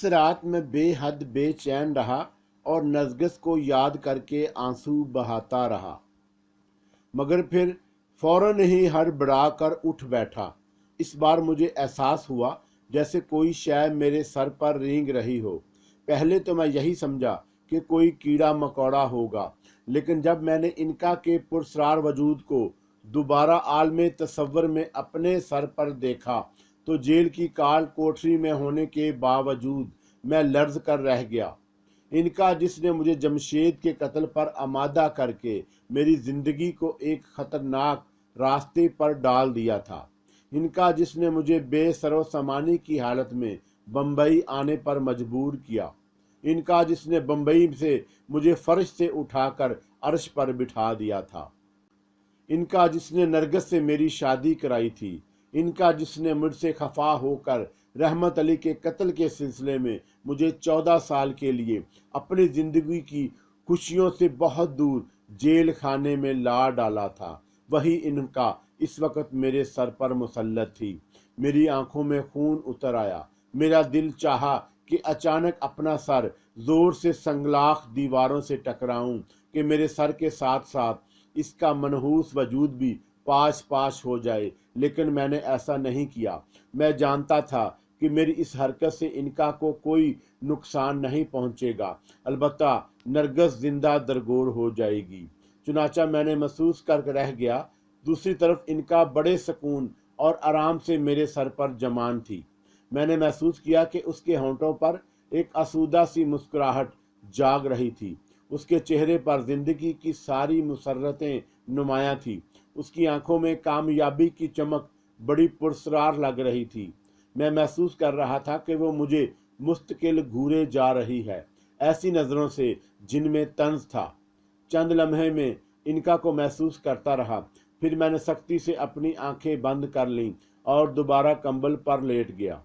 इस रात मैं बेहद बेचैन रहा और नरगिस को याद करके आंसू बहाता रहा, मगर फिर फौरन ही हड़बड़ा कर उठ बैठा। इस बार मुझे एहसास हुआ जैसे कोई शय मेरे सर पर रेंग रही हो। पहले तो मैं यही समझा कि कोई कीड़ा मकोड़ा होगा, लेकिन जब मैंने इनका के पुरस्रार वजूद को दोबारा आलमे तसव्वुर में अपने सर पर देखा तो जेल की काल कोठरी में होने के बावजूद मैं लर्ज कर रह गया। इनका जिसने मुझे जमशेद के कत्ल पर आमादा करके मेरी जिंदगी को एक खतरनाक रास्ते पर डाल दिया था, इनका जिसने मुझे बेसरो सामानी की हालत में बम्बई आने पर मजबूर किया, इनका जिसने बम्बई से मुझे फर्श से उठाकर अर्श पर बिठा दिया था, इनका जिसने नरगिस से मेरी शादी कराई थी, इनका जिसने मुझसे खफा होकर रहमत अली के कत्ल के सिलसिले में मुझे 14 साल के लिए अपनी जिंदगी की खुशियों से बहुत दूर जेल खाने में ला डाला था, वही इनका इस वक्त मेरे सर पर मुसल्लत थी। मेरी आंखों में खून उतर आया। मेरा दिल चाहा कि अचानक अपना सर जोर से संगलाख दीवारों से टकराऊं कि मेरे सर के साथ साथ इसका मनहूस वजूद भी पाश पाश हो जाए, लेकिन मैंने ऐसा नहीं किया। मैं जानता था कि मेरी इस हरकत से इनका को कोई नुकसान नहीं पहुंचेगा, अलबत्ता नरगिस जिंदा दरगोर हो जाएगी। चुनाचा मैंने महसूस कर रह गया। दूसरी तरफ इनका बड़े सुकून और आराम से मेरे सर पर जमान थी। मैंने महसूस किया कि उसके होंठों पर एक आसूदा सी मुस्कुराहट जाग रही थी। उसके चेहरे पर जिंदगी की सारी मुसर्रतें नुमायां थी। उसकी आंखों में कामयाबी की चमक बड़ी पुरस्रार लग रही थी। मैं महसूस कर रहा था कि वो मुझे मुस्तकिल घूरे जा रही है, ऐसी नज़रों से जिनमें तंज था। चंद लम्हे में इनका को महसूस करता रहा, फिर मैंने सख्ती से अपनी आंखें बंद कर लीं और दोबारा कंबल पर लेट गया।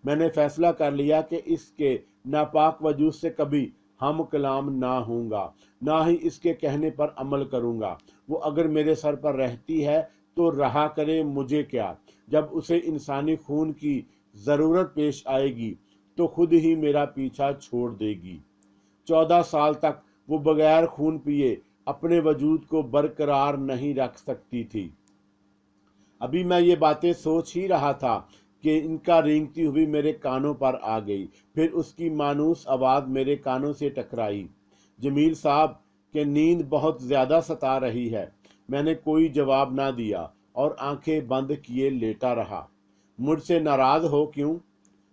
मैंने फैसला कर लिया कि इसके नापाक वजूद से कभी हम कलाम ना होऊंगा, ना ही इसके कहने पर अमल करूंगा। वो अगर मेरे सर पर रहती है तो रहा करे, मुझे क्या। जब उसे इंसानी खून की ज़रूरत पेश आएगी तो खुद ही मेरा पीछा छोड़ देगी। 14 साल तक वो बगैर खून पिए अपने वजूद को बरकरार नहीं रख सकती थी। अभी मैं ये बातें सोच ही रहा था कि इनका रेंगती हुई मेरे कानों पर आ गई। फिर उसकी मानूस आवाज़ मेरे कानों से टकराई, जमील साहब के नींद बहुत ज़्यादा सता रही है। मैंने कोई जवाब ना दिया और आंखें बंद किए लेटा रहा। मुझसे नाराज़ हो क्यों?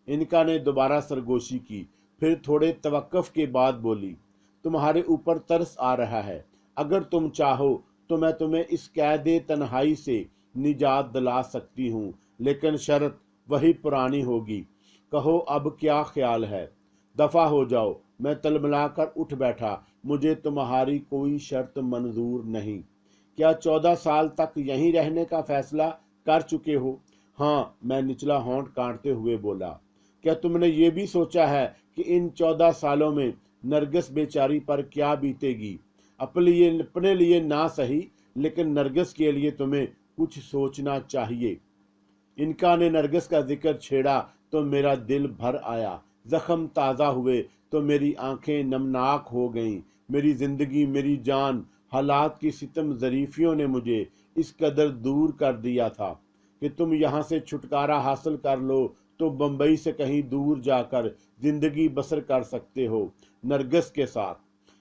इनका ने दोबारा सरगोशी की, फिर थोड़े तवक्कुफ के बाद बोली, तुम्हारे ऊपर तरस आ रहा है। अगर तुम चाहो तो मैं तुम्हें इस कैदे तन्हाई से निजात दिला सकती हूँ, लेकिन शर्त वही पुरानी होगी। कहो अब क्या ख्याल है? दफा हो जाओ। मैं तलमलाकर उठ बैठा। मुझे तुम्हारी कोई शर्त मंजूर नहीं। क्या 14 साल तक यहीं रहने का फैसला कर चुके हो? हाँ, मैं निचला होंठ काटते हुए बोला। क्या तुमने ये भी सोचा है कि इन 14 सालों में नरगिस बेचारी पर क्या बीतेगी? अपने लिए ना सही, लेकिन नरगिस के लिए तुम्हें कुछ सोचना चाहिए। इनका ने नरगिस का जिक्र छेड़ा तो मेरा दिल भर आया। जख्म ताज़ा हुए तो मेरी आंखें नमनाक हो गईं। मेरी जिंदगी, मेरी जान, हालात की सितम ज़रीफियों ने मुझे इस कदर दूर कर दिया था कि तुम यहाँ से छुटकारा हासिल कर लो तो बम्बई से कहीं दूर जाकर जिंदगी बसर कर सकते हो नरगिस के साथ।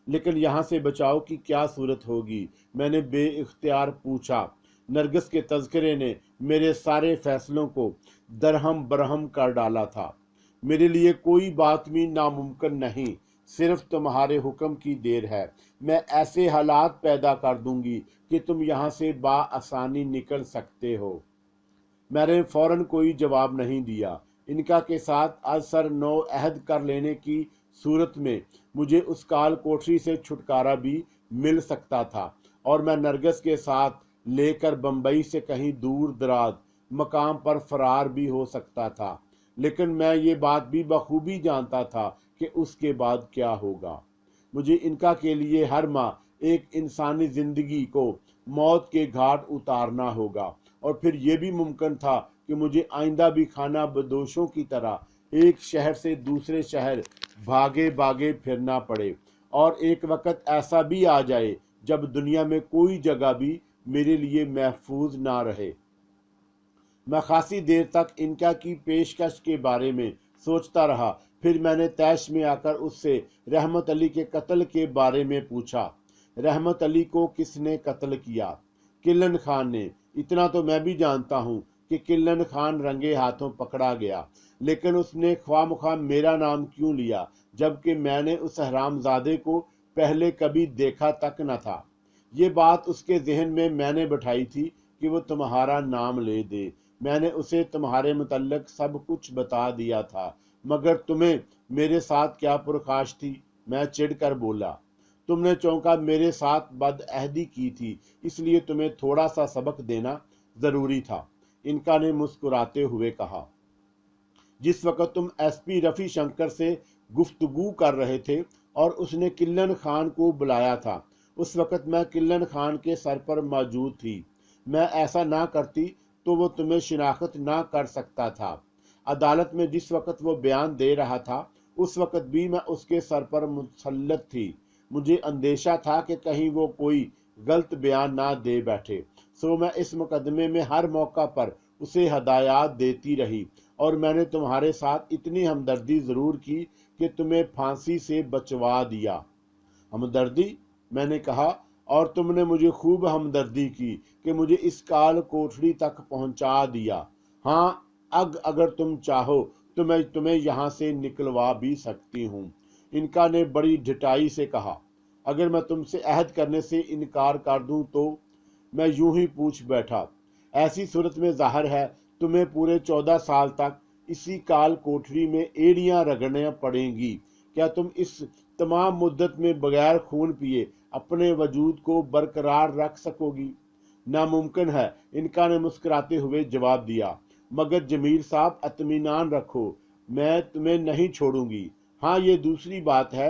लेकिन यहाँ से बचाव की क्या सूरत होगी? मैंने बेइख्तियार पूछा। नरगिस के तज़किरे ने मेरे सारे फैसलों को दरहम बरहम कर डाला था। मेरे लिए कोई बात भी नामुमकिन नहीं, सिर्फ तुम्हारे हुक्म की देर है। मैं ऐसे हालात पैदा कर दूंगी कि तुम यहाँ से बाआसानी निकल सकते हो। मैंने फौरन कोई जवाब नहीं दिया। इनका के साथ असर नो अहद कर लेने की सूरत में मुझे उस काल कोठरी से छुटकारा भी मिल सकता था और मैं नरगिस के साथ लेकर बम्बई से कहीं दूर दराज मकाम पर फरार भी हो सकता था। लेकिन मैं ये बात भी बखूबी जानता था कि उसके बाद क्या होगा। मुझे इनका के लिए हर माह एक इंसानी जिंदगी को मौत के घाट उतारना होगा, और फिर यह भी मुमकिन था कि मुझे आइंदा भी खाना बदोशों की तरह एक शहर से दूसरे शहर भागे भागे फिरना पड़े, और एक वक्त ऐसा भी आ जाए जब दुनिया में कोई जगह भी मेरे लिए महफूज ना रहे। मैं खासी देर तक इनका की पेशकश के बारे में सोचता रहा। फिर मैंने तैश में आकर उससे रहमत अली के कत्ल के बारे में पूछा। रहमत अली को किसने कत्ल किया? किलन खान ने। इतना तो मैं भी जानता हूँ कि किलन खान रंगे हाथों पकड़ा गया, लेकिन उसने ख्वामख्वाह मेरा नाम क्यों लिया, जबकि मैंने उस हरामजादे को पहले कभी देखा तक न था। ये बात उसके जहन में मैंने बैठाई थी कि वो तुम्हारा नाम ले दे। मैंने उसे तुम्हारे मुतल्लिक सब कुछ बता दिया था, मगर तुम्हें मेरे साथ क्या पुरखाश थी? मैं चिढ़कर बोला। तुमने चौंका मेरे साथ बदअहदी की थी, इसलिए तुम्हें थोड़ा सा सबक देना जरूरी था, इनका ने मुस्कुराते हुए कहा। जिस वक्त तुम एसपी रफी शंकर से गुफ्तगू कर रहे थे और उसने किलन खान को बुलाया था, उस वक्त मैं किलन खान के सर पर मौजूद थी। मैं ऐसा ना करती तो वो तुम्हें शिनाख्त ना कर सकता था। अदालत में जिस वक्त वो बयान दे रहा था, उस वक्त भी मैं उसके सर पर मुसल्लत थी। मुझे अंदेशा था कि कहीं वो कोई गलत बयान ना दे बैठे, सो मैं इस मुकदमे में हर मौका पर उसे हदायत देती रही, और मैंने तुम्हारे साथ इतनी हमदर्दी जरूर की कि तुम्हें फांसी से बचवा दिया। हमदर्दी? मैंने कहा, और तुमने मुझे खूब हमदर्दी की कि मुझे इस काल कोठरी तक पहुंचा दिया। हाँ, अगर तुम चाहो तो मैं तुम्हें यहाँ से निकलवा भी सकती हूँ, इनका ने बड़ी ढिठाई से कहा। अगर मैं तुमसे अहद करने से इनकार कर दूं तो? मैं यूं ही पूछ बैठा। ऐसी सूरत में जाहिर है तुम्हें पूरे 14 साल तक इसी काल कोठरी में एड़ियां रगड़ने पड़ेंगी। क्या तुम इस तमाम मुद्दत में बगैर खून पिए अपने वजूद को बरकरार रख सकोगी? नामुमकिन है, इनका ने मुस्कुराते हुए जवाब दिया। मगर जमील साहब, इत्मीनान रखो, मैं तुम्हें नहीं छोड़ूंगी। हाँ, ये दूसरी बात है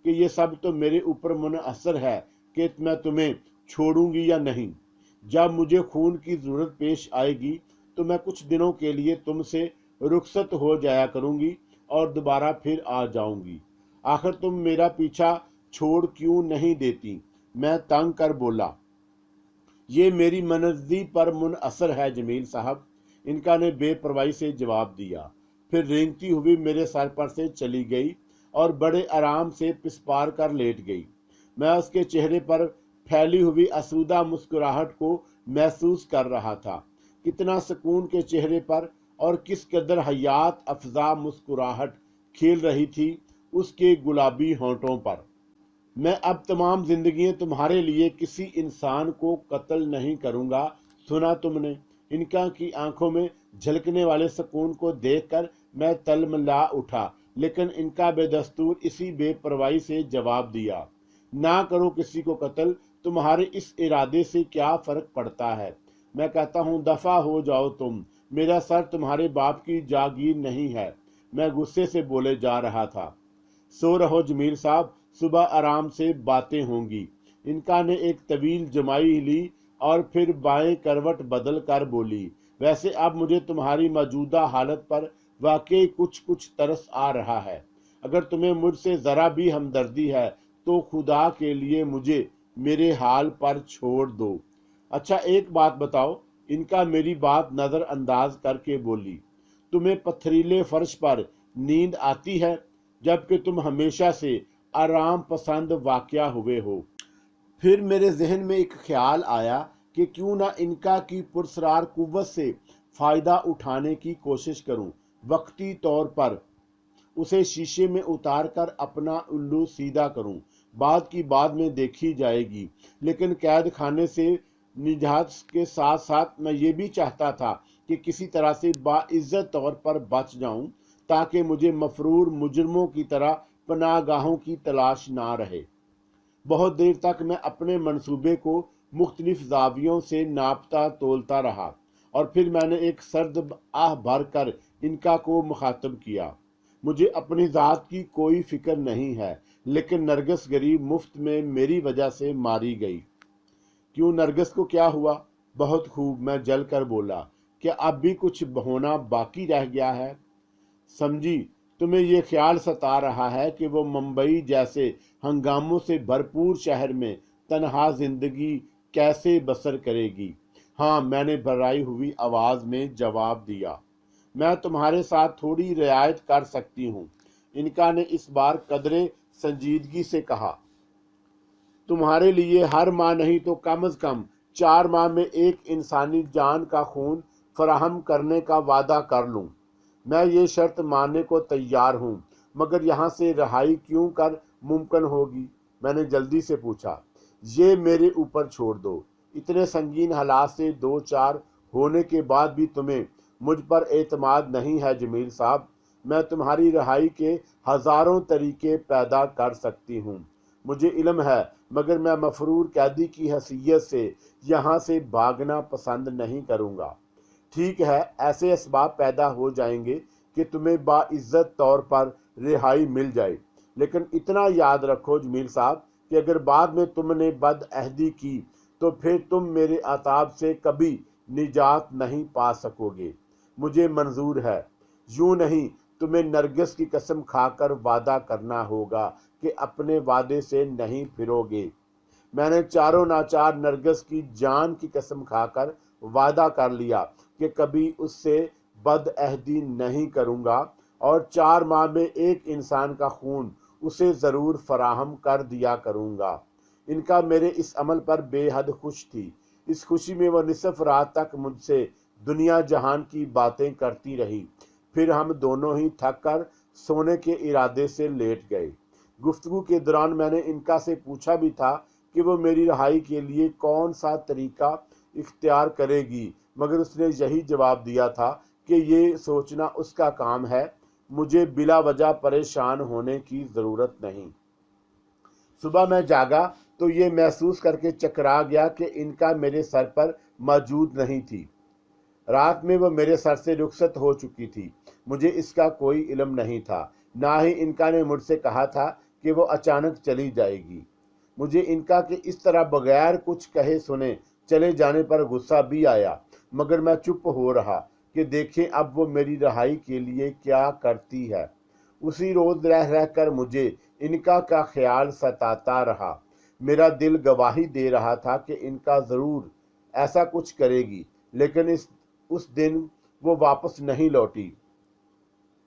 कि ये सब तो मेरे ऊपर मुनहसर है कि मैं तुम्हें छोड़ूंगी या नहीं। जब मुझे खून की जरूरत पेश आएगी तो मैं कुछ दिनों के लिए तुमसे रुखसत हो जाया करूंगी और दोबारा फिर आ जाऊंगी। आखिर तुम मेरा पीछा छोड़ क्यों नहीं देती? मैं तंग कर बोला। ये मेरी मनर्जी पर मुनअसर है जमील साहब, इनका ने बेपरवाही से जवाब दिया। फिर रेंगती हुई मेरे सर पर से चली गई और बड़े आराम से पिसपार कर लेट गई। मैं उसके चेहरे पर फैली हुई आसूदा मुस्कुराहट को महसूस कर रहा था। कितना सुकून के चेहरे पर और किस कदर हयात अफजा मुस्कुराहट खेल रही थी उसके गुलाबी होंठों पर। मैं अब तमाम जिंदगी तुम्हारे लिए किसी इंसान को कत्ल नहीं करूंगा, सुना तुमने? इनका की आंखों में झलकने वाले सुकून को देखकर मैं तलमला उठा, लेकिन इनका बेदस्तूर इसी बेपरवाही से जवाब दिया। ना करो किसी को कत्ल, तुम्हारे इस इरादे से क्या फर्क पड़ता है? मैं कहता हूँ दफा हो जाओ तुम, मेरा सर तुम्हारे बाप की जागीर नहीं है। मैं गुस्से से बोले जा रहा था। सो रहो जमील साहब, सुबह आराम से बातें होंगी। इनका ने एक तवील जमाई ली और फिर बाएं करवट बदल कर बोली, वैसे अब मुझे तुम्हारी मौजूदा हालत पर वाकई कुछ तरस आ रहा है। अगर तुम्हें मुझसे जरा भी हमदर्दी है तो खुदा के लिए मुझे मेरे हाल पर छोड़ दो। अच्छा, एक बात बताओ, इनका मेरी बात नजरअंदाज करके बोली, तुम्हें पथरीले फर्श पर नींद आती है, जबकि तुम हमेशा से आराम पसंद वाकया हुए हो? फिर मेरे जहन में एक ख्याल आया कि क्यों ना इनका की पुरसरार कुव्वत से फायदा उठाने की कोशिश करूं। वक्ती तौर पर उसे शीशे में उतार कर अपना उल्लू सीधा करूं। बाद की बाद में देखी जाएगी, लेकिन कैद खाने से निजात के साथ साथ मैं ये भी चाहता था कि किसी तरह से बाइज्जत तौर पर बच जाऊं, ताकि मुझे मफरूर मुजरमों की तरह पनागाहों की तलाश ना रहे। बहुत देर तक मैं अपने मंसूबे को मुख्तलिफ जावियों से नापता तोलता रहा, और फिर मैंने एक सर्द आह भर कर इनका को मुखातब किया। मुझे अपनी ज़ात की कोई फिक्र नहीं है, लेकिन नरगिस गरीब मुफ्त में मेरी वजह से मारी गई। क्यों, नरगिस को क्या हुआ? बहुत खूब, मैं जल कर बोला। क्या अब भी कुछ होना बाकी रह गया है? समझी, तुम्हें ये ख्याल सता रहा है कि वो मुंबई जैसे हंगामों से भरपूर शहर में तन्हा जिंदगी कैसे बसर करेगी। हाँ, मैंने भराई हुई आवाज में जवाब दिया। मैं तुम्हारे साथ थोड़ी रियायत कर सकती हूँ। इनका ने इस बार कदरे संजीदगी से कहा। तुम्हारे लिए हर माह नहीं तो कम से कम 4 माह में एक इंसानी जान का खून फराहम करने का वादा कर लूं। मैं ये शर्त मानने को तैयार हूं, मगर यहाँ से रिहाई क्यों कर मुमकिन होगी? मैंने जल्दी से पूछा। ये मेरे ऊपर छोड़ दो। इतने संगीन हालात से 2-4 होने के बाद भी तुम्हें मुझ पर एतमाद नहीं है जमील साहब। मैं तुम्हारी रिहाई के हजारों तरीके पैदा कर सकती हूँ, मुझे इल्म है, मगर मैं मफरूर कैदी की हैसियत से यहाँ से भागना पसंद नहीं करूँगा। ठीक है, ऐसे असबाब पैदा हो जाएंगे कि तुम्हें बाइज्जत तौर पर रिहाई मिल जाए, लेकिन इतना याद रखो जमील साहब कि अगर बाद में तुमने बदअहदी की तो फिर तुम मेरे अताब से कभी निजात नहीं पा सकोगे। मुझे मंजूर है, यूं नहीं तुम्हें नरगिस की कसम खाकर वादा करना होगा कि अपने वादे से नहीं फिरोगे। मैंने चारों नाचार नरगिस की जान की कसम खाकर वादा कर लिया कि कभी उससे बदअहदी नहीं करूंगा और 4 माह में एक इंसान का खून उसे ज़रूर फराहम कर दिया करूंगा। इनका मेरे इस अमल पर बेहद खुश थी। इस खुशी में वह निसफ रात तक मुझसे दुनिया जहान की बातें करती रही। फिर हम दोनों ही थक कर सोने के इरादे से लेट गए। गुफ्तगू के दौरान मैंने इनका से पूछा भी था कि वो मेरी रिहाई के लिए कौन सा तरीका इख्तियार करेगी, मगर उसने यही जवाब दिया था कि ये सोचना उसका काम है, मुझे बिला वजह परेशान होने की ज़रूरत नहीं। सुबह मैं जागा तो ये महसूस करके चकरा गया कि इनका मेरे सर पर मौजूद नहीं थी। रात में वह मेरे सर से रुखसत हो चुकी थी। मुझे इसका कोई इल्म नहीं था, ना ही इनका ने मुझसे कहा था कि वो अचानक चली जाएगी। मुझे इनका के इस तरह बगैर कुछ कहे सुने चले जाने पर गुस्सा भी आया, मगर मैं चुप हो रहा कि देखें अब वो मेरी रिहाई के लिए क्या करती है। उसी रोज रह रह कर मुझे इनका का ख्याल सताता रहा। मेरा दिल गवाही दे रहा था कि इनका ज़रूर ऐसा कुछ करेगी, लेकिन उस दिन वो वापस नहीं लौटी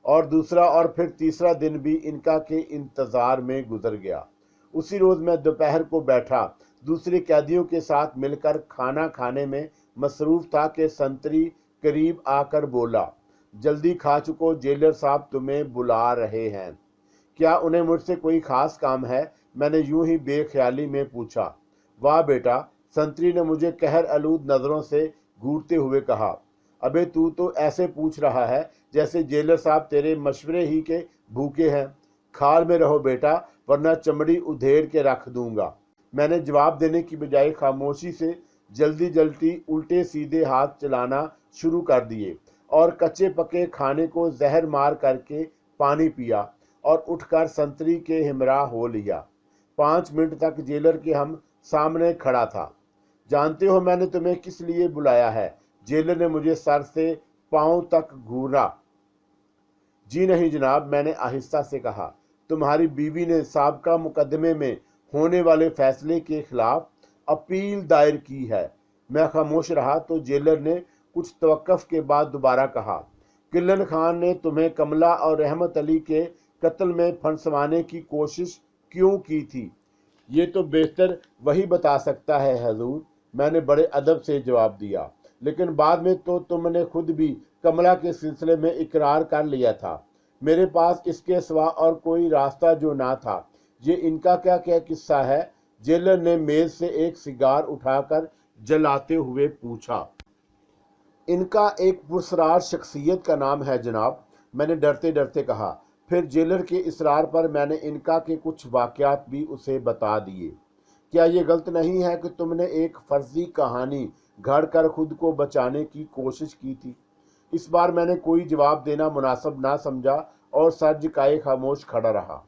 और दूसरा और फिर तीसरा दिन भी इनका के इंतज़ार में गुजर गया। उसी रोज़ मैं दोपहर को बैठा दूसरे कैदियों के साथ मिलकर खाना खाने में मसरूफ़ था कि संतरी करीब आकर बोला, जल्दी खा चुको, जेलर साहब तुम्हें बुला रहे हैं। क्या उन्हें मुझसे कोई ख़ास काम है? मैंने यूं ही बेख्याली में पूछा। वाह बेटा, संतरी ने मुझे कहर आलूद नज़रों से घूरते हुए कहा, अबे तू तो ऐसे पूछ रहा है जैसे जेलर साहब तेरे मशवरे ही के भूखे हैं। खाल में रहो बेटा, वरना चमड़ी उधेड़ के रख दूंगा। मैंने जवाब देने की बजाय खामोशी से जल्दी जल्दी उल्टे सीधे हाथ चलाना शुरू कर दिए और कच्चे पके खाने को जहर मार करके पानी पिया और उठकर संतरी के हमरा हो लिया। 5 मिनट तक जेलर के हम सामने खड़ा था। जानते हो मैंने तुम्हें किस लिए बुलाया है? जेलर ने मुझे सर से पांव तक घूरा। जी नहीं जनाब, मैंने आहिस्ता से कहा, तुम्हारी बीवी ने साबका मुकदमे में होने वाले फैसले के खिलाफ अपील दायर की है। मैं खामोश रहा तो जेलर ने कुछ तवक्कुफ के बाद दोबारा कहा, किलन खान ने तुम्हें कमला और रहमत अली के कत्ल में फंसवाने की कोशिश क्यों की थी? ये तो बेहतर वही बता सकता है हजूर, मैंने बड़े अदब से जवाब दिया। लेकिन बाद में तो तुमने खुद भी कमला के सिलसिले में इकरार कर लिया था। मेरे पास इसके सिवा और कोई रास्ता जो ना था। ये इनका क्या क्या किस्सा है? जेलर ने मेज से एक सिगार उठाकर जलाते हुए पूछा। इनका एक पुरस्कार शख्सियत का नाम है जनाब, मैंने डरते डरते कहा। फिर जेलर के इसरार पर मैंने इनका के कुछ वाक़यात भी उसे बता दिए। क्या ये गलत नहीं है कि तुमने एक फर्जी कहानी घड़ कर खुद को बचाने की कोशिश की थी? इस बार मैंने कोई जवाब देना मुनासिब ना समझा और सर झुकाए खामोश खड़ा रहा।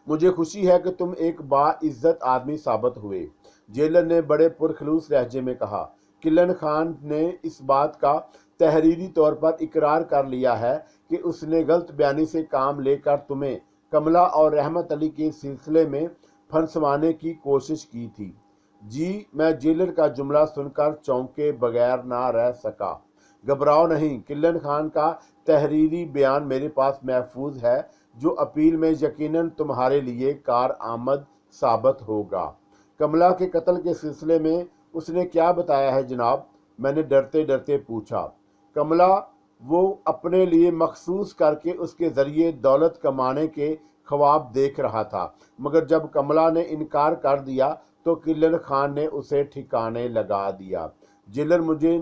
मुझे खुशी है कि तुम एक बाइज्जत आदमी साबित हुए, जेलर ने बड़े पुरखलूस लहजे में कहा। किलन खान ने इस बात का तहरीरी तौर पर इकरार कर लिया है कि उसने गलत बयानी से काम लेकर तुम्हें कमला और रहमत अली के सिलसिले में फंसवाने की कोशिश की थी। जी, मैं जेलर का जुमला सुनकर चौंके बगैर ना रह सका। घबराओ नहीं, किल्लन खान का तहरीरी बयान मेरे पास महफूज है, जो अपील में यकीनन तुम्हारे लिए कार आमद साबित होगा। कमला के कत्ल के सिलसिले में उसने क्या बताया है जनाब? मैंने डरते डरते पूछा। कमला वो अपने लिए मखसूस करके उसके जरिए दौलत कमाने के ख्वाब देख रहा था, मगर जब कमला ने इनकार कर दिया तो किल्लन खान ने उसे ठिकाने लगा दिया। जेलर मुझे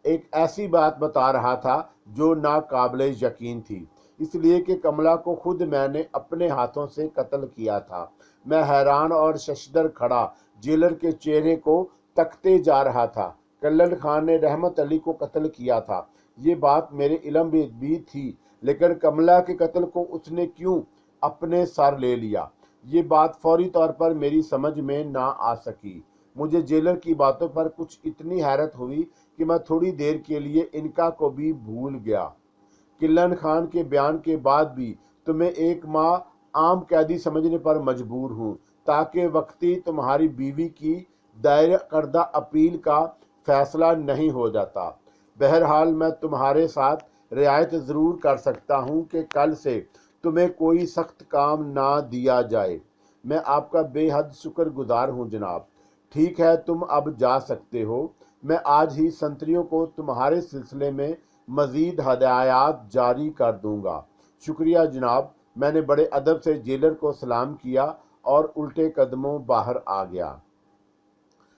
एक ऐसी बात बता रहा था जो नाकाबिले यकीन थी, इसलिए कि कमला को खुद मैंने अपने हाथों से कत्ल किया था। मैं हैरान और शशदर खड़ा जेलर के चेहरे को तकते जा रहा था। किल्लन खान ने रहमत अली को कत्ल किया था, ये बात मेरे इल्म में भी थी, लेकिन कमला के कत्ल को उसने क्यों अपने सर ले लिया, ये बात फौरी तौर पर मेरी समझ में ना आ सकी। मुझे जेलर की बातों पर कुछ इतनी हैरत हुई कि मैं थोड़ी देर के लिए इनका को भी भूल गया। किल्लन खान के बयान के बाद भी तुम्हें एक माह आम कैदी समझने पर मजबूर हूँ, ताकि वक्ती तुम्हारी बीवी की दायर करदा अपील का फैसला नहीं हो जाता। बहरहाल मैं तुम्हारे साथ रियायत ज़रूर कर सकता हूँ कि कल से तुम्हें कोई सख्त काम ना दिया जाए। मैं आपका बेहद शुक्रगुजार हूँ जनाब। ठीक है, तुम अब जा सकते हो। मैं आज ही संतरियों को तुम्हारे सिलसिले में मज़ीद हदायत जारी कर दूंगा। शुक्रिया जनाब। मैंने बड़े अदब से जेलर को सलाम किया और उल्टे कदमों बाहर आ गया।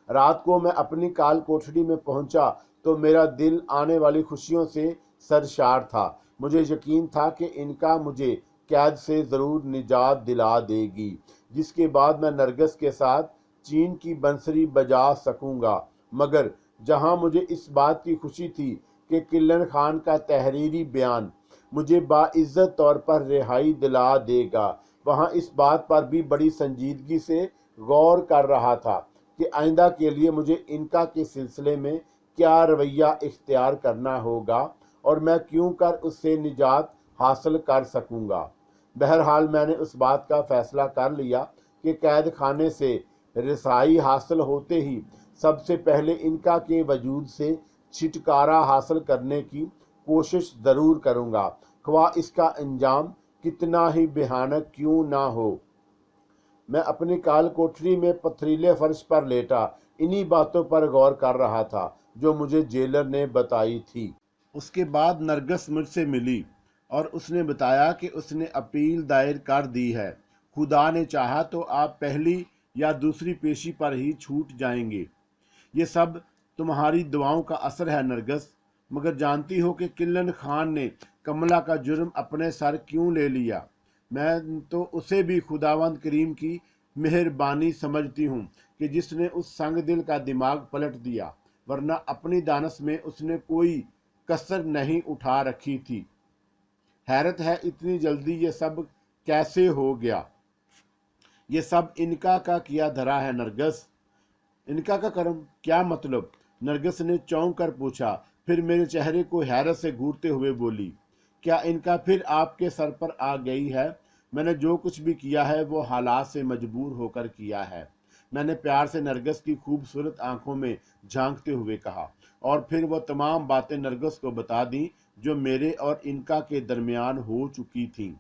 रात को मैं अपनी काल कोठरी में पहुंचा तो मेरा दिल आने वाली खुशियों से सरशार था। मुझे यकीन था कि इनका मुझे कैद से ज़रूर निजात दिला देगी, जिसके बाद मैं नरगिस के साथ चीन की बंसरी बजा सकूंगा। मगर जहां मुझे इस बात की खुशी थी कि किल्लन खान का तहरीरी बयान मुझे बाइज्जत तौर पर रिहाई दिला देगा, वहां इस बात पर भी बड़ी संजीदगी से गौर कर रहा था कि आइंदा के लिए मुझे इनका के सिलसिले में क्या रवैया इख्तियार करना होगा और मैं क्यों कर उससे निजात हासिल कर सकूंगा। बहरहाल मैंने उस बात का फैसला कर लिया कि कैद खाने से रसाई हासिल होते ही सबसे पहले इनका के वजूद से छिटकारा हासिल करने की कोशिश ज़रूर करूँगा, ख्वाह इसका अंजाम कितना ही भयानक क्यों ना हो। मैं अपनी काल कोठरी में पथरीले फर्श पर लेटा इन्हीं बातों पर गौर कर रहा था जो मुझे जेलर ने बताई थी। उसके बाद नरगिस मुझसे मिली और उसने बताया कि उसने अपील दायर कर दी है। खुदा ने चाहा तो आप पहली या दूसरी पेशी पर ही छूट जाएंगे। ये सब तुम्हारी दुआओं का असर है नरगिस। मगर जानती हो कि किल्लन खान ने कमला का जुर्म अपने सर क्यों ले लिया? मैं तो उसे भी खुदावंद करीम की मेहरबानी समझती हूँ कि जिसने उस संग दिल का दिमाग पलट दिया, वरना अपनी दानस में उसने कोई कसर नहीं उठा रखी थी। हैरत है इतनी जल्दी ये सब कैसे हो गया। ये सब इनका का किया धरा है नरगिस। इनका का कर्म क्या मतलब? नरगिस ने चौंक कर पूछा, फिर मेरे चेहरे को हैरत से घूरते हुए बोली, क्या इनका फिर आपके सर पर आ गई है? मैंने जो कुछ भी किया है वो हालात से मजबूर होकर किया है। मैंने प्यार से नरगिस की खूबसूरत आंखों में झांकते हुए कहा और फिर वो तमाम बातें नरगिस को बता दी जो मेरे और इनका के दरमियान हो चुकी थीं।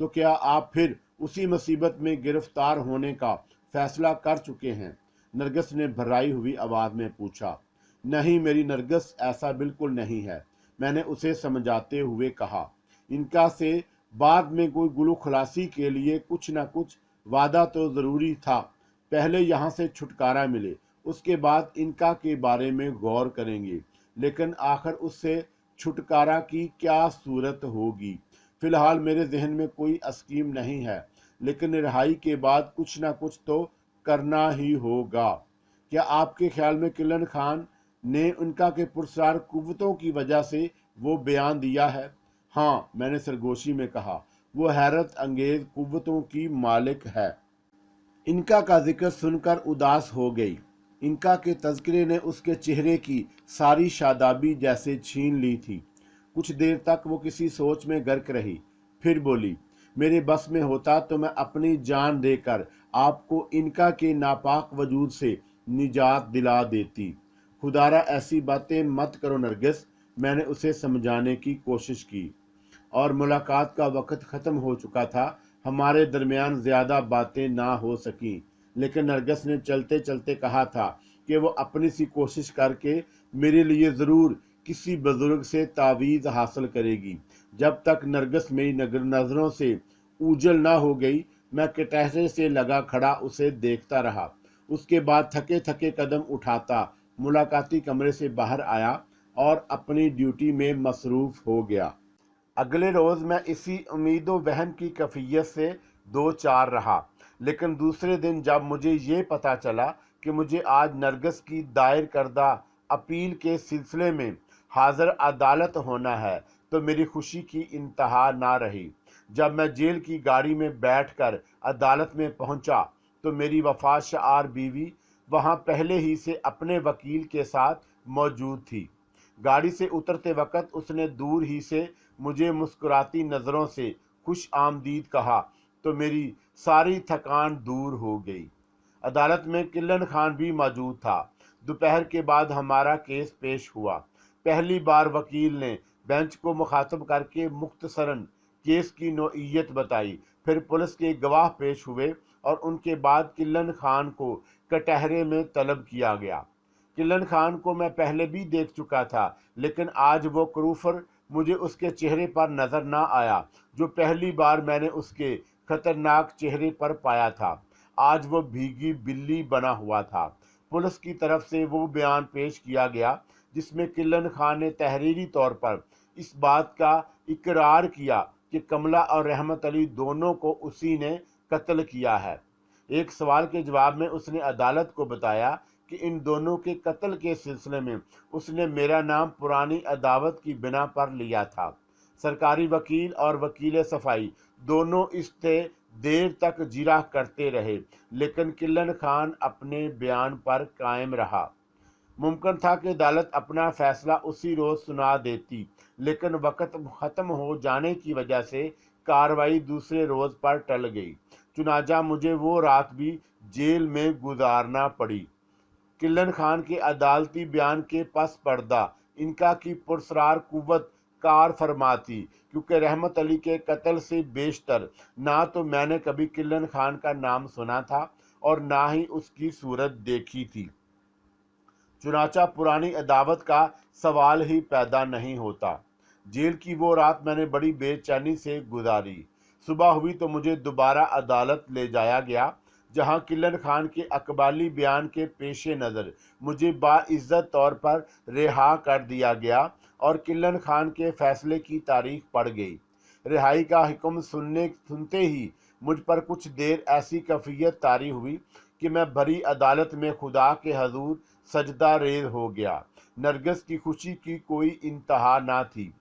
तो क्या आप फिर उसी मुसीबत में गिरफ्तार होने का फैसला कर चुके हैं? नरगिस ने भर्राई हुई आवाज़ में पूछा। नहीं मेरी नरगिस, ऐसा बिल्कुल नहीं है, मैंने उसे समझाते हुए कहा। इनका से बाद में कोई गुलू खलासी के लिए कुछ न कुछ वादा तो ज़रूरी था। पहले यहाँ से छुटकारा मिले, उसके बाद इनका के बारे में गौर करेंगे। लेकिन आखिर उससे छुटकारा की क्या सूरत होगी? फिलहाल मेरे जहन में कोई स्कीम नहीं है, लेकिन रिहाई के बाद कुछ ना कुछ तो करना ही होगा। क्या आपके ख्याल में किल्लन खान ने उनका के पुरस्कार कुव्वतों की वजह से वो बयान दिया है? हाँ, मैंने सरगोशी में कहा, वो हैरत अंगेज कुव्वतों की मालिक है। इनका का जिक्र सुनकर उदास हो गई। इनका के तज़किरे ने उसके चेहरे की सारी शादाबी जैसे छीन ली थी। कुछ देर तक वो किसी सोच में गर्क रही, फिर बोली, मेरे बस में होता तो मैं अपनी जान देकर आपको इनका के नापाक वजूद से निजात दिला देती। खुदारा ऐसी बातें मत करो नरगिस। मैंने उसे समझाने की कोशिश की और मुलाकात का वक्त ख़त्म हो चुका था। हमारे दरमियान ज़्यादा बातें ना हो सकी, लेकिन नरगिस ने चलते चलते कहा था कि वो अपनी सी कोशिश करके मेरे लिए ज़रूर किसी बुजुर्ग से तावीज़ हासिल करेगी। जब तक नरगिस मेरी नज़रों से ऊजल ना हो गई, मैं कटहरे से लगा खड़ा उसे देखता रहा। उसके बाद थके थके कदम उठाता मुलाकाती कमरे से बाहर आया और अपनी ड्यूटी में मसरूफ़ हो गया। अगले रोज़ मैं इसी उम्मीद व वहम की कैफियत से दो चार रहा, लेकिन दूसरे दिन जब मुझे ये पता चला कि मुझे आज नरगिस की दायर करदा अपील के सिलसिले में हाजिर अदालत होना है, तो मेरी खुशी की इंतहा ना रही। जब मैं जेल की गाड़ी में बैठकर अदालत में पहुंचा, तो मेरी वफा शार बीवी वहां पहले ही से अपने वकील के साथ मौजूद थी। गाड़ी से उतरते वक्त उसने दूर ही से मुझे मुस्कुराती नज़रों से खुश आमदीद कहा, तो मेरी सारी थकान दूर हो गई। अदालत में किल्लन खान भी मौजूद था। दोपहर के बाद हमारा केस पेश हुआ। पहली बार वकील ने बेंच को मुखातब करके मुख्तसरन केस की नोइयत बताई। फिर पुलिस के गवाह पेश हुए और उनके बाद किल्लन खान को कटहरे में तलब किया गया। किल्लन खान को मैं पहले भी देख चुका था, लेकिन आज वो क्रूफर मुझे उसके चेहरे पर नजर ना आया जो पहली बार मैंने उसके खतरनाक चेहरे पर पाया था। आज वो भीगी बिल्ली बना हुआ था। पुलिस की तरफ से वो बयान पेश किया गया जिसमें किल्लन खान ने तहरीरी तौर पर इस बात का इकरार किया कि कमला और रहमत अली दोनों को उसी ने कत्ल किया है। एक सवाल के जवाब में उसने अदालत को बताया कि इन दोनों के कत्ल के सिलसिले में उसने मेरा नाम पुरानी अदावत की बिना पर लिया था। सरकारी वकील और वकील सफाई दोनों इससे देर तक जिरा करते रहे, लेकिन किल्लन खान अपने बयान पर कायम रहा। मुमकिन था कि अदालत अपना फैसला उसी रोज सुना देती, लेकिन वक्त ख़त्म हो जाने की वजह से कार्रवाई दूसरे रोज पर टल गई। चुनाचा मुझे वो रात भी जेल में गुजारना पड़ी। किल्लन खान के अदालती बयान के पस पर्दा इनका की पुरस्रार कुव्वत कार फरमा थी, क्योंकि रहमत अली के कत्ल से बेशतर ना तो मैंने कभी किल्लन खान का नाम सुना था और ना ही उसकी सूरत देखी थी। चुनाचा पुरानी अदावत का सवाल ही पैदा नहीं होता। जेल की वो रात मैंने बड़ी बेचैनी से गुजारी। सुबह हुई तो मुझे दोबारा अदालत ले जाया गया, जहां किल्लन खान के अकबाली बयान के पेश नज़र मुझे बाइज्जत तौर पर रिहा कर दिया गया और किल्लन खान के फैसले की तारीख पड़ गई। रिहाई का हुक्म सुनते ही मुझ पर कुछ देर ऐसी कैफियत तारी हुई कि मैं भरी अदालत में खुदा के हजूर सजदा रेज हो गया। नरगिस की खुशी की कोई इंतहा ना थी।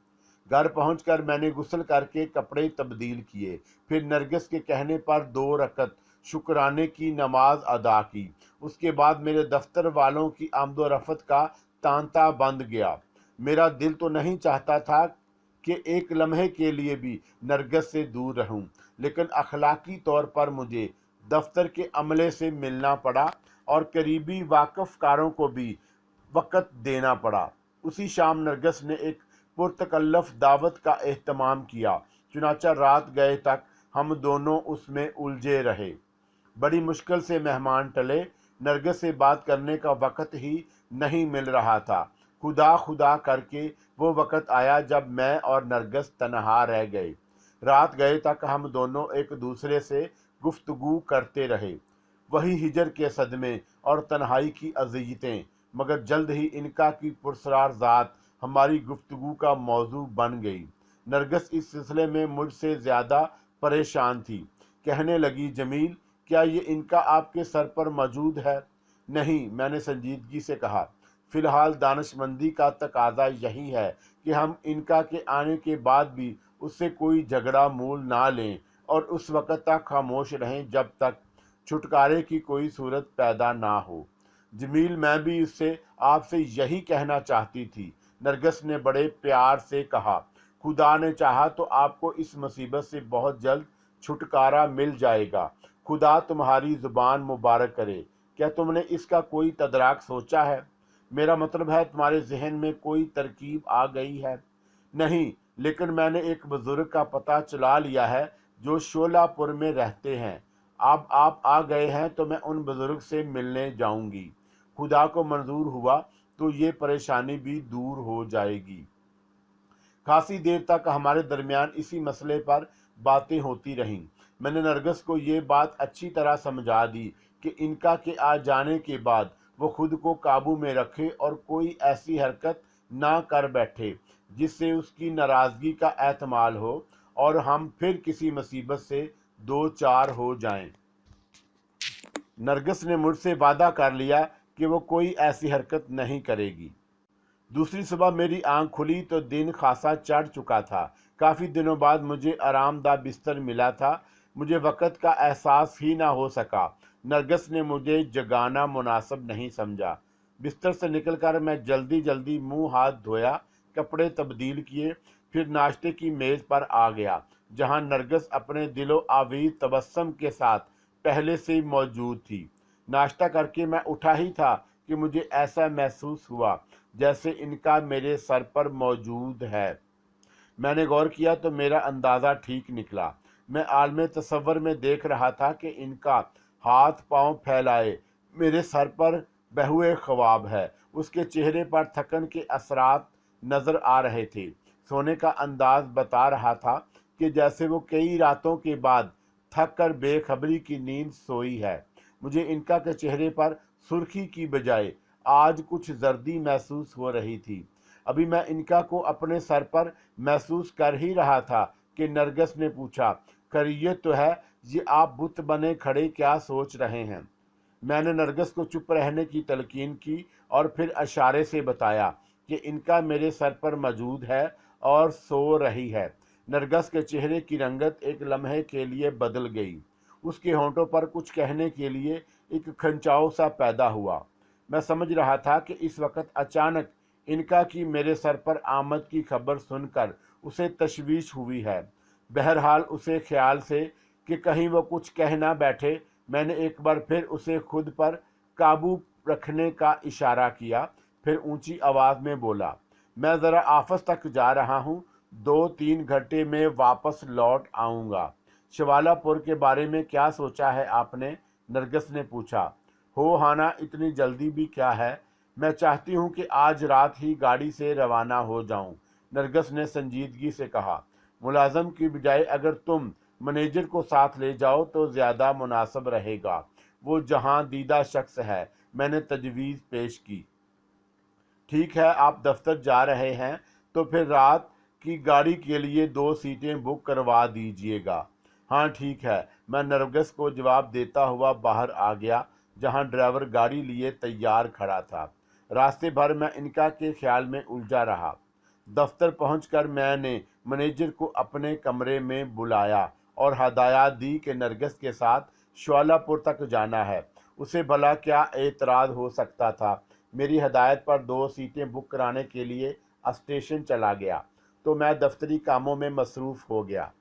घर पहुंचकर मैंने गुस्ल करके कपड़े तब्दील किए, फिर नरगिस के कहने पर 2 रकत शुक्राने की नमाज अदा की। उसके बाद मेरे दफ्तर वालों की आमदोरफत का तांता बंद गया। मेरा दिल तो नहीं चाहता था कि एक लम्हे के लिए भी नरगिस से दूर रहूं, लेकिन अखलाकी तौर पर मुझे दफ्तर के अमले से मिलना पड़ा और करीबी वाकफकारों को भी वक़्त देना पड़ा। उसी शाम नरगिस ने एक पुरतकल्लफ दावत का एहतमाम किया। चुनाचा रात गए तक हम दोनों उसमें उलझे रहे। बड़ी मुश्किल से मेहमान टले। नरगिस से बात करने का वक़्त ही नहीं मिल रहा था। खुदा खुदा करके वो वक़्त आया जब मैं और नरगिस तन्हा रह गए। रात गए तक हम दोनों एक दूसरे से गुफ्तगू करते रहे। वही हिजर के सदमे और तन्हाई की अज़ियतें, मगर जल्द ही इनका की पुरस्रार ज़ात हमारी गुफ्तगू का मौजू बन गई। नरगिस इस सिलसिले में मुझसे ज़्यादा परेशान थी। कहने लगी, जमील, क्या ये इनका आपके सर पर मौजूद है? नहीं, मैंने संजीदगी से कहा। फ़िलहाल दानिशमंदी का तकाजा यही है कि हम इनका के आने के बाद भी उससे कोई झगड़ा मूल ना लें और उस वक़्त तक खामोश रहें जब तक छुटकारे की कोई सूरत पैदा ना हो। जमील, मैं भी उससे आपसे यही कहना चाहती थी, नरगिस ने बड़े प्यार से कहा, खुदा ने चाहा तो आपको इस मुसीबत से बहुत जल्द छुटकारा मिल जाएगा। खुदा तुम्हारी ज़ुबान मुबारक करे। क्या तुमने इसका कोई तदराक सोचा है? मेरा मतलब है, तुम्हारे जहन में कोई तरकीब आ गई है? नहीं, लेकिन मैंने एक बुजुर्ग का पता चला लिया है जो शोलापुर में रहते हैं। अब आप आ गए हैं तो मैं उन बुजुर्ग से मिलने जाऊंगी। खुदा को मंजूर हुआ तो ये परेशानी भी दूर हो जाएगी। खासी देर तक हमारे दरमियान इसी मसले पर बातें होती रहीं। मैंने नरगिस को ये बात अच्छी तरह समझा दी कि इनका के आ जाने के बाद वो खुद को काबू में रखे और कोई ऐसी हरकत ना कर बैठे जिससे उसकी नाराज़गी का एहतमाल हो और हम फिर किसी मुसीबत से दो चार हो जाएं। नरगिस ने मुझसे वादा कर लिया कि वो कोई ऐसी हरकत नहीं करेगी। दूसरी सुबह मेरी आंख खुली तो दिन खासा चढ़ चुका था। काफ़ी दिनों बाद मुझे आरामदा बिस्तर मिला था। मुझे वक़्त का एहसास ही ना हो सका। नरगिस ने मुझे जगाना मुनासिब नहीं समझा। बिस्तर से निकलकर मैं जल्दी जल्दी मुंह हाथ धोया, कपड़े तब्दील किए, फिर नाश्ते की मेज़ पर आ गया, जहां नरगिस अपने दिलो आवीज़ तबस्सुम के साथ पहले से ही मौजूद थी। नाश्ता करके मैं उठा ही था कि मुझे ऐसा महसूस हुआ जैसे इनका मेरे सर पर मौजूद है। मैंने गौर किया तो मेरा अंदाज़ा ठीक निकला। मैं आलमे तसव्वुर में देख रहा था कि इनका हाथ पांव फैलाए मेरे सर पर बहुए ख्वाब है। उसके चेहरे पर थकन के असरात नज़र आ रहे थे। सोने का अंदाज बता रहा था कि जैसे वो कई रातों के बाद थक कर बेखबरी की नींद सोई है। मुझे इनका के चेहरे पर सुर्खी की बजाय आज कुछ जर्दी महसूस हो रही थी। अभी मैं इनका को अपने सर पर महसूस कर ही रहा था कि नरगिस ने पूछा, खैरियत तो है? ये आप बुत बने खड़े क्या सोच रहे हैं? मैंने नरगिस को चुप रहने की तलकीन की और फिर इशारे से बताया कि इनका मेरे सर पर मौजूद है और सो रही है। नरगिस के चेहरे की रंगत एक लम्हे के लिए बदल गई। उसके होंठों पर कुछ कहने के लिए एक खंचाव सा पैदा हुआ। मैं समझ रहा था कि इस वक्त अचानक इनका की मेरे सर पर आमद की खबर सुनकर उसे तशवीश हुई है। बहरहाल उसे ख्याल से कि कहीं वो कुछ कह ना बैठे, मैंने एक बार फिर उसे खुद पर काबू रखने का इशारा किया। फिर ऊंची आवाज़ में बोला, मैं ज़रा आफस तक जा रहा हूँ, 2-3 घंटे में वापस लौट आऊँगा। शवालापुर के बारे में क्या सोचा है आपने? नरगिस ने पूछा। हो हाना, इतनी जल्दी भी क्या है? मैं चाहती हूँ कि आज रात ही गाड़ी से रवाना हो जाऊँ, नरगिस ने संजीदगी से कहा। मुलाजम की बजाय अगर तुम मैनेजर को साथ ले जाओ तो ज़्यादा मुनासिब रहेगा। वो जहां दीदा शख्स है, मैंने तजवीज़ पेश की। ठीक है, आप दफ्तर जा रहे हैं तो फिर रात की गाड़ी के लिए 2 सीटें बुक करवा दीजिएगा। हाँ ठीक है, मैं नरगिस को जवाब देता हुआ बाहर आ गया, जहां ड्राइवर गाड़ी लिए तैयार खड़ा था। रास्ते भर मैं इनका के ख्याल में उलझा रहा। दफ्तर पहुंचकर मैंने मैनेजर को अपने कमरे में बुलाया और हदायत दी कि नरगिस के साथ शवालापुर तक जाना है। उसे भला क्या एतराज़ हो सकता था? मेरी हदायत पर 2 सीटें बुक कराने के लिए स्टेशन चला गया तो मैं दफ्तरी कामों में मसरूफ़ हो गया।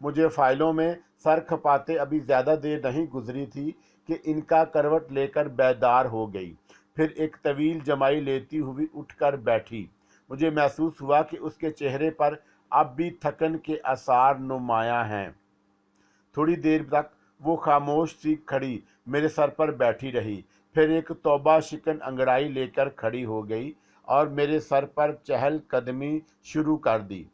मुझे फ़ाइलों में सर खपाते अभी ज़्यादा देर नहीं गुजरी थी कि इनका करवट लेकर बेदार हो गई। फिर एक तवील जमाई लेती हुई उठकर बैठी। मुझे महसूस हुआ कि उसके चेहरे पर अब भी थकन के आसार नुमायां हैं। थोड़ी देर तक वो खामोश सी खड़ी मेरे सर पर बैठी रही, फिर एक तौबा शिकन अंगड़ाई लेकर खड़ी हो गई और मेरे सर पर चहल कदमी शुरू कर दी।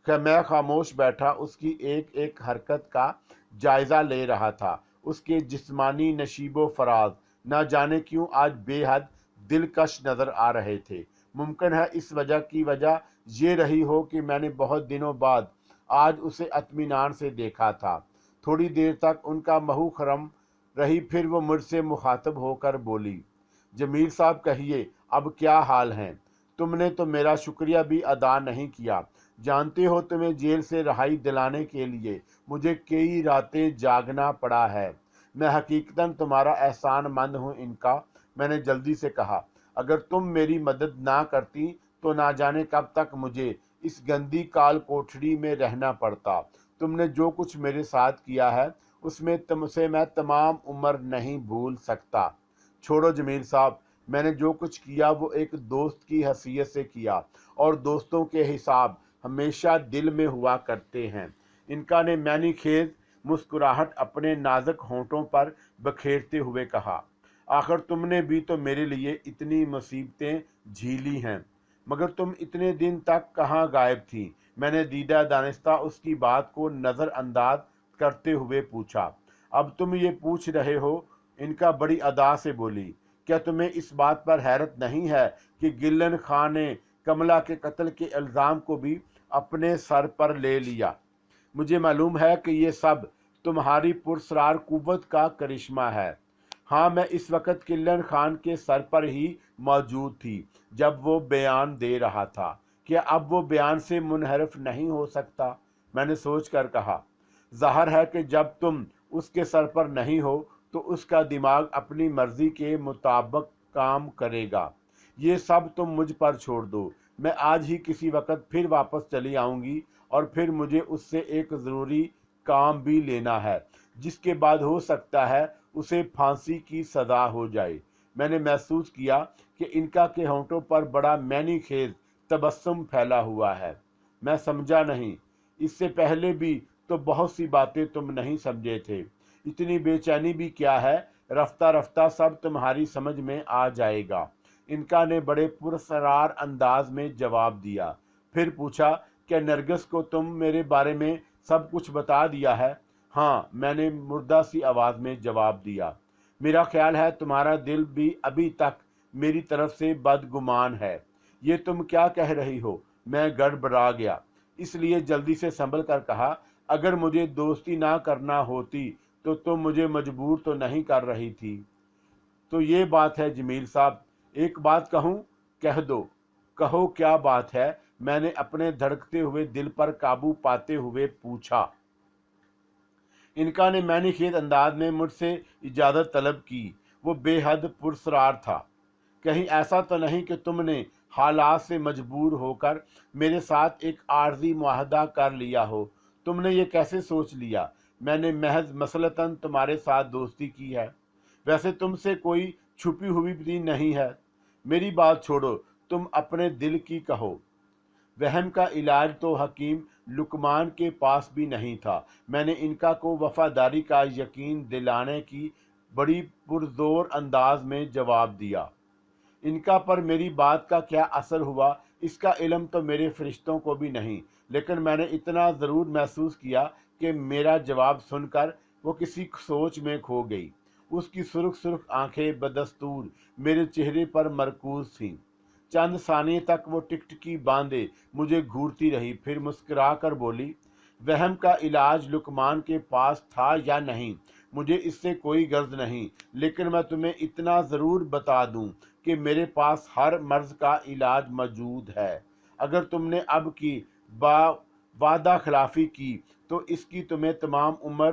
मैं खामोश बैठा उसकी एक एक हरकत का जायज़ा ले रहा था। उसके जिस्मानी नशीबो फराज न जाने क्यों आज बेहद दिलकश नज़र आ रहे थे। मुमकिन है इस वजह ये रही हो कि मैंने बहुत दिनों बाद आज उसे इत्मीनान से देखा था। थोड़ी देर तक उनका महू खरम रही, फिर वो मुझसे मुखातब होकर बोली, जमील साहब कहिए, अब क्या हाल हैं? तुमने तो मेरा शुक्रिया भी अदा नहीं किया। जानते हो तुम्हें जेल से रिहाई दिलाने के लिए मुझे कई रातें जागना पड़ा है। मैं हकीकतन तुम्हारा एहसान मंद हूँ इनका। मैंने जल्दी से कहा, अगर तुम मेरी मदद ना करती तो ना जाने कब तक मुझे इस गंदी काल कोठरी में रहना पड़ता। तुमने जो कुछ मेरे साथ किया है उसमें तुमसे मैं तमाम उम्र नहीं भूल सकता। छोड़ो जमील साहब, मैंने जो कुछ किया वो एक दोस्त की हैसियत से किया, और दोस्तों के हिसाब हमेशा दिल में हुआ करते हैं। इनका ने मैनी खेज मुस्कुराहट अपने नाजुक होंठों पर बखेरते हुए कहा, आखिर तुमने भी तो मेरे लिए इतनी मुसीबतें झेली हैं, मगर तुम इतने दिन तक कहाँ गायब थी? मैंने दीदा दानिस्ता उसकी बात को नज़रअंदाज करते हुए पूछा। अब तुम ये पूछ रहे हो? इनका बड़ी अदा से बोली, क्या तुम्हें इस बात पर हैरत नहीं है कि गिलन खां ने कमला के कत्ल के इल्ज़ाम को भी अपने सर पर ले लिया? मुझे मालूम है कि ये सब तुम्हारी पुरस्रार कुव्वत का करिश्मा है। हाँ, मैं इस वक्त किलन खान के सर पर ही मौजूद थी जब वो बयान दे रहा था। क्या अब वो बयान से मुनहरफ नहीं हो सकता? मैंने सोच कर कहा, ज़ाहिर है कि जब तुम उसके सर पर नहीं हो तो उसका दिमाग अपनी मर्जी के मुताबिक काम करेगा। ये सब तुम मुझ पर छोड़ दो। मैं आज ही किसी वक्त फिर वापस चली आऊँगी, और फिर मुझे उससे एक ज़रूरी काम भी लेना है, जिसके बाद हो सकता है उसे फांसी की सज़ा हो जाए। मैंने महसूस किया कि इनका के होंठों पर बड़ा मैनी खेज तबस्सुम फैला हुआ है। मैं समझा नहीं, इससे पहले भी तो बहुत सी बातें तुम नहीं समझे थे। इतनी बेचैनी भी क्या है, रफ्ता रफ्ता सब तुम्हारी समझ में आ जाएगा। इनका ने बड़े पुरस्रार अंदाज में जवाब दिया। फिर पूछा, क्या नरगिस को तुम मेरे बारे में सब कुछ बता दिया है? हाँ, मैंने मुर्दा सी आवाज़ में जवाब दिया। मेरा ख्याल है तुम्हारा दिल भी अभी तक मेरी तरफ से बदगुमान है। ये तुम क्या कह रही हो? मैं गड़बड़ा गया, इसलिए जल्दी से संभल कर कहा, अगर मुझे दोस्ती ना करना होती तो तुम मुझे मजबूर तो नहीं कर रही थी। तो ये बात है जमील साहब, एक बात कहूँ? कह दो। कहो, क्या बात है? मैंने अपने धड़कते हुए दिल पर काबू पाते हुए पूछा। इनका ने मैंने खेद अंदाज में मुझसे इजाज़त तलब की। वो बेहद पुरस्रार था। कहीं ऐसा तो नहीं कि तुमने हालात से मजबूर होकर मेरे साथ एक आर्जी मुआहदा कर लिया हो? तुमने ये कैसे सोच लिया? मैंने महज मसलतन तुम्हारे साथ दोस्ती की है। वैसे तुमसे कोई छुपी हुई भी नहीं है। मेरी बात छोड़ो, तुम अपने दिल की कहो। वहम का इलाज तो हकीम लुकमान के पास भी नहीं था। मैंने इनका को वफादारी का यकीन दिलाने की बड़ी पुरजोर अंदाज में जवाब दिया। इनका पर मेरी बात का क्या असर हुआ इसका इल्म तो मेरे फरिश्तों को भी नहीं, लेकिन मैंने इतना ज़रूर महसूस किया कि मेरा जवाब सुनकर वो किसी सोच में खो गई। उसकी सुर्ख सुर्ख आंखें बदस्तूर मेरे चेहरे पर मरकूज थीं। चंद सानिये तक वो टिकटिकी बांधे मुझे घूरती रही, फिर मुस्कुरा कर बोली, वहम का इलाज लुकमान के पास था या नहीं मुझे इससे कोई गर्ज नहीं, लेकिन मैं तुम्हें इतना ज़रूर बता दूं कि मेरे पास हर मर्ज का इलाज मौजूद है। अगर तुमने अब की वादा खिलाफी की तो इसकी तुम्हें तमाम उम्र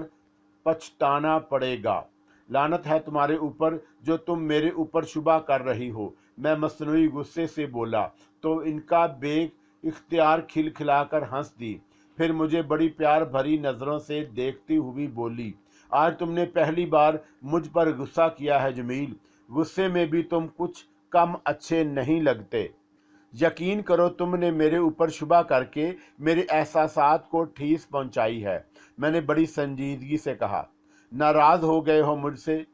पछताना पड़ेगा। लानत है तुम्हारे ऊपर जो तुम मेरे ऊपर शुबा कर रही हो। मैं मसनूई गुस्से से बोला तो इनका बेग इख्तियार खिलखिलाकर हंस दी। फिर मुझे बड़ी प्यार भरी नज़रों से देखती हुई बोली, आज तुमने पहली बार मुझ पर गुस्सा किया है जमील। गुस्से में भी तुम कुछ कम अच्छे नहीं लगते। यकीन करो, तुमने मेरे ऊपर शुबा करके मेरे एहसासात को ठेस पहुंचाई है। मैंने बड़ी संजीदगी से कहा। नाराज़ हो गए हो मुझसे?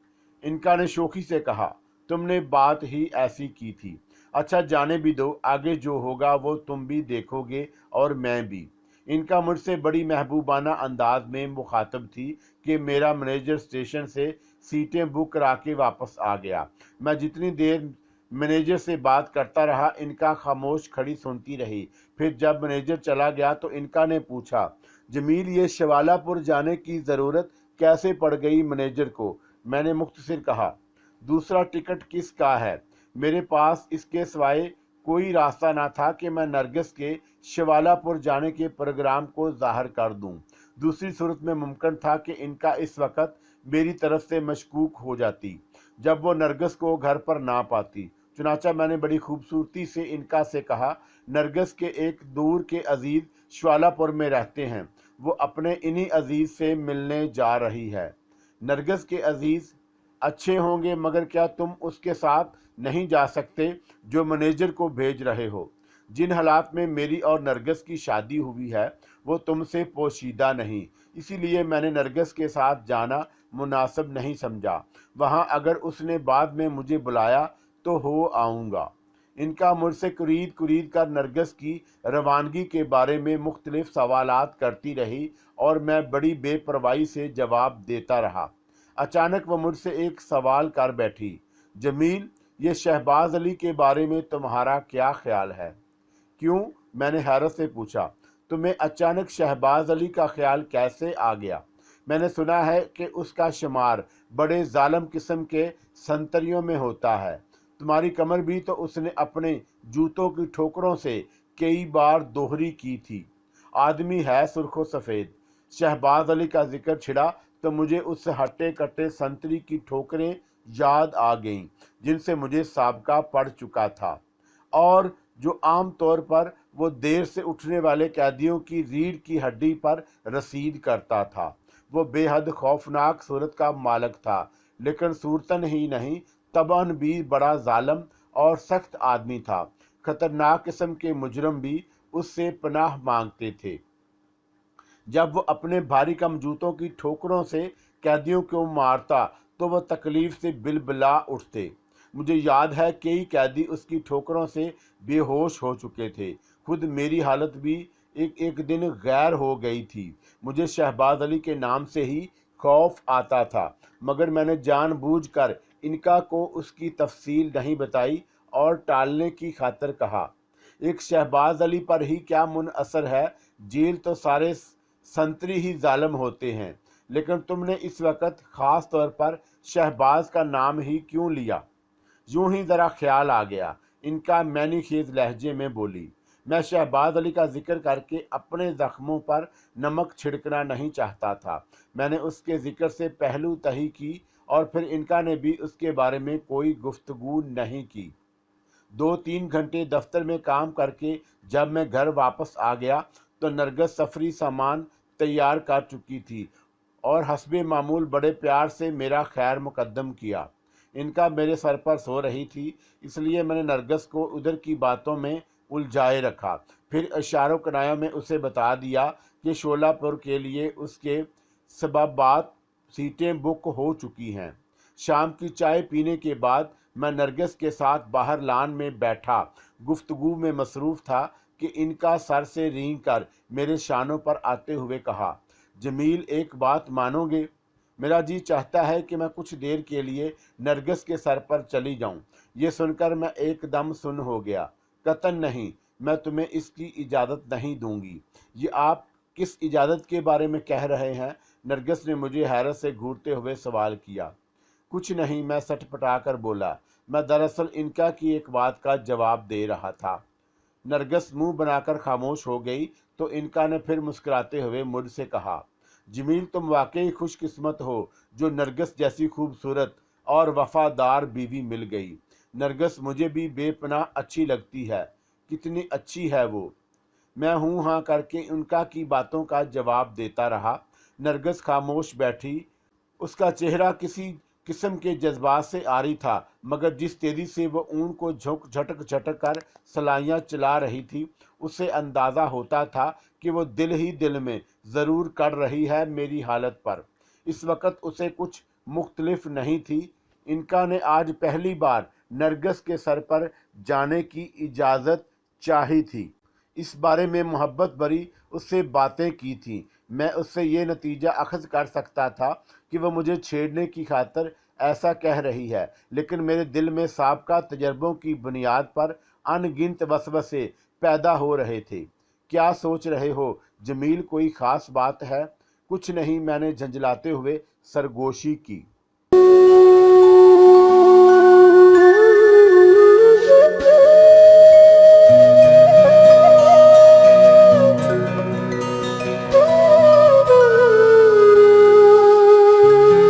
इनका ने शोखी से कहा, तुमने बात ही ऐसी की थी। अच्छा, जाने भी दो, आगे जो होगा वो तुम भी देखोगे और मैं भी। इनका मुझसे बड़ी महबूबाना अंदाज में मुखातब थी कि मेरा मैनेजर स्टेशन से सीटें बुक करा के वापस आ गया। मैं जितनी देर मैनेजर से बात करता रहा इनका खामोश खड़ी सुनती रही। फिर जब मैनेजर चला गया तो इनका ने पूछा, जमील, ये शवालापुर जाने की ज़रूरत कैसे पड़ गई मैनेजर को? मैंने मुख्तसर कहा, दूसरा टिकट किसका है? मेरे पास इसके सिवाय कोई रास्ता ना था कि मैं नरगिस के शवालापुर जाने के प्रोग्राम को ज़ाहिर कर दूं। दूसरी सूरत में मुमकिन था कि इनका इस वक्त मेरी तरफ से मशकूक हो जाती जब वो नरगिस को घर पर ना पाती। चुनाचा मैंने बड़ी खूबसूरती से इनका से कहा, नरगिस के एक दूर के अजीज श्वालापुर में रहते हैं, वो अपने इन्हीं अजीज से मिलने जा रही है। नरगिस के अजीज अच्छे होंगे, मगर क्या तुम उसके साथ नहीं जा सकते जो मैनेजर को भेज रहे हो? जिन हालात में मेरी और नरगिस की शादी हुई है वो तुमसे पोशीदा नहीं, इसीलिए मैंने नरगिस के साथ जाना मुनासिब नहीं समझा। वहाँ अगर उसने बाद में मुझे बुलाया तो हो आऊँगा। इनका मुझसे कुरीद कुरीद कर नरगिस की रवानगी के बारे में मुख्तलिफ सवालात करती रही और मैं बड़ी बेपरवाही से जवाब देता रहा। अचानक वह मुझसे एक सवाल कर बैठी, जमील, ये शहबाज अली के बारे में तुम्हारा क्या ख्याल है? क्यों? मैंने हैरत से पूछा। तुम्हें अचानक शहबाज अली का ख्याल कैसे आ गया? मैंने सुना है कि उसका शुमार बड़े जालिम किस्म के संतरियों में होता है। तुम्हारी कमर भी तो उसने अपने जूतों की ठोकरों से कई बार दोहरी की थी। आदमी है सुर्खो सफ़ेद। शहबाज अली का जिक्र छिड़ा तो मुझे उस हट्टे कट्टे संतरी की ठोकरें याद आ गईं जिनसे मुझे साबका पड़ चुका था, और जो आम तौर पर वो देर से उठने वाले कैदियों की रीढ़ की हड्डी पर रसीद करता था। वो बेहद खौफनाक सूरत का मालिक था, लेकिन सूरतन ही नहीं तबन भी बड़ा जालिम और सख्त आदमी था। खतरनाक किस्म के मुजरम भी उससे पनाह मांगते थे। जब वो अपने भारी कम जूतों की ठोकरों से कैदियों को मारता तो वह तकलीफ से बिलबिला उठते। मुझे याद है कई कैदी उसकी ठोकरों से बेहोश हो चुके थे। खुद मेरी हालत भी एक एक दिन गैर हो गई थी। मुझे शहबाज अली के नाम से ही खौफ आता था, मगर मैंने जानबूझकर इनका को उसकी तफसील नहीं बताई और टालने की खातिर कहा, एक शहबाज अली पर ही क्या मुनअसर है? जेल तो सारे संतरी ही जालिम होते हैं, लेकिन तुमने इस वक्त ख़ास तौर पर शहबाज का नाम ही क्यों लिया? यूं ही ज़रा ख्याल आ गया, इनका मैनी खेज लहजे में बोली। मैं शहबाज अली का जिक्र करके अपने ज़ख्मों पर नमक छिड़कना नहीं चाहता था। मैंने उसके जिक्र से पहलू तही की और फिर इनका ने भी उसके बारे में कोई गुफ्तगू नहीं की। 2-3 घंटे दफ्तर में काम करके जब मैं घर वापस आ गया तो नरगिस सफरी सामान तैयार कर चुकी थी और हस्बे मामूल बड़े प्यार से मेरा खैर मुकद्दम किया। इनका मेरे सर पर सो रही थी, इसलिए मैंने नरगिस को उधर की बातों में उलझाए रखा। फिर इशारों कनायों में उसे बता दिया कि शोलापुर के लिए उसके सबबात सीटें बुक हो चुकी हैं। शाम की चाय पीने के बाद मैं नरगिस के साथ बाहर लान में बैठा गुफ्तगू में मसरूफ़ था कि इनका सर से रींग कर मेरे शानों पर आते हुए कहा, जमील, एक बात मानोगे? मेरा जी चाहता है कि मैं कुछ देर के लिए नरगिस के सर पर चली जाऊं। ये सुनकर मैं एकदम सुन हो गया। कतन नहीं, मैं तुम्हें इसकी इजाज़त नहीं दूंगी। ये आप किस इजाज़त के बारे में कह रहे हैं? नरगिस ने मुझे हैरत से घूरते हुए सवाल किया। कुछ नहीं, मैं सटपटा कर बोला। मैं दरअसल इनका की एक बात का जवाब दे रहा था। नरगिस मुंह बनाकर खामोश हो गई तो इनका ने फिर मुस्कुराते हुए मुझसे कहा, जमील, तुम वाकई खुशकिस्मत हो जो नरगिस जैसी खूबसूरत और वफादार बीवी मिल गई। नरगिस मुझे भी बेपनाह अच्छी लगती है। कितनी अच्छी है वो? मैं हूँ हाँ करके उनका की बातों का जवाब देता रहा। नरगिस खामोश बैठी। उसका चेहरा किसी किस्म के जज्बात से आरी था, मगर जिस तेजी से वह ऊन को झटक झटक कर सलाइयाँ चला रही थी, उससे अंदाज़ा होता था कि वो दिल ही दिल में ज़रूर कर रही है मेरी हालत पर। इस वक्त उसे कुछ मुख्तलिफ नहीं थी। इनका ने आज पहली बार नरगिस के सर पर जाने की इजाज़त चाही थी। इस बारे में मोहब्बत भरी उससे बातें की थी। मैं उससे ये नतीजा अखज़ कर सकता था कि वह मुझे छेड़ने की खातिर ऐसा कह रही है, लेकिन मेरे दिल में साबका तजर्बों की बुनियाद पर अनगिनत वसवसे पैदा हो रहे थे। क्या सोच रहे हो जमील, कोई ख़ास बात है? कुछ नहीं, मैंने झंझलाते हुए सरगोशी की।